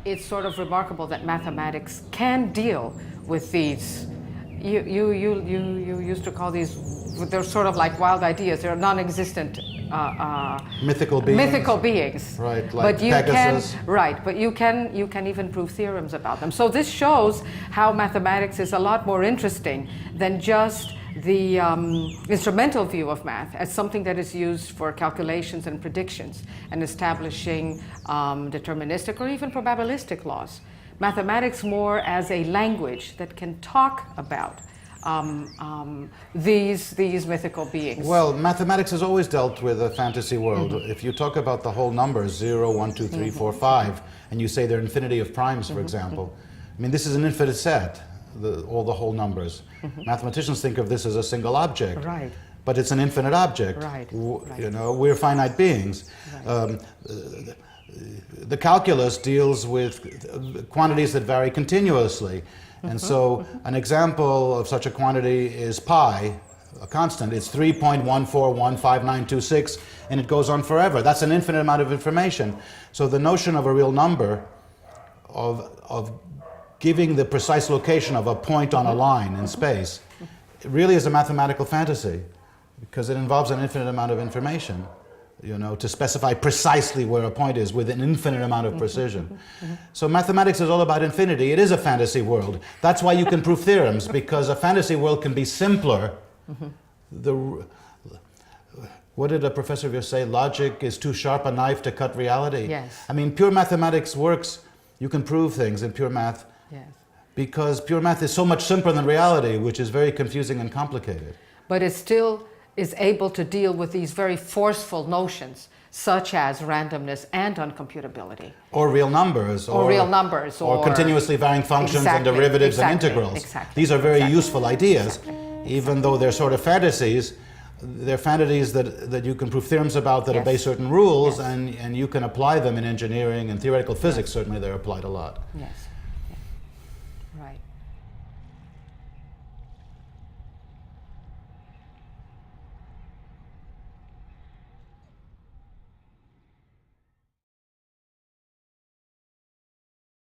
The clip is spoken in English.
it's sort of remarkable that mathematics can deal with these. You used to call these, they're sort of like wild ideas. They're non-existent mythical beings. Mythical beings. Right, like but you Pegasus. but you can even prove theorems about them. So this shows how mathematics is a lot more interesting than just the instrumental view of math as something that is used for calculations and predictions and establishing deterministic or even probabilistic laws. Mathematics more as a language that can talk about these mythical beings. Well, mathematics has always dealt with a fantasy world. If you talk about the whole numbers, 0, 1, 2, 3, 4, 5, and you say they're infinity of primes, for example, I mean, this is an infinite set, all the whole numbers. Mathematicians think of this as a single object. Right. But it's an infinite object. Right. You know, we're finite beings. Right. The calculus deals with quantities that vary continuously. And so an example of such a quantity is pi, a constant. It's 3.1415926, and it goes on forever. That's an infinite amount of information. So the notion of a real number, of giving the precise location of a point on a line in space, it really is a mathematical fantasy, because it involves an infinite amount of information, you know, to specify precisely where a point is with an infinite amount of precision. So mathematics is all about infinity. It is a fantasy world. That's why you can prove theorems, because a fantasy world can be simpler. What did a professor of yours say? Logic is too sharp a knife to cut reality. Yes. I mean, pure mathematics works. You can prove things in pure math. Yes. Because pure math is so much simpler than reality, which is very confusing and complicated. But it still is able to deal with these very forceful notions, such as randomness and uncomputability. Or real numbers. Or real numbers. Or continuously varying functions and derivatives and integrals. Exactly. These are very useful ideas, even though they're sort of fantasies. They're fantasies that you can prove theorems about that obey certain rules, and you can apply them in engineering and theoretical physics. Certainly they're applied a lot. Yes.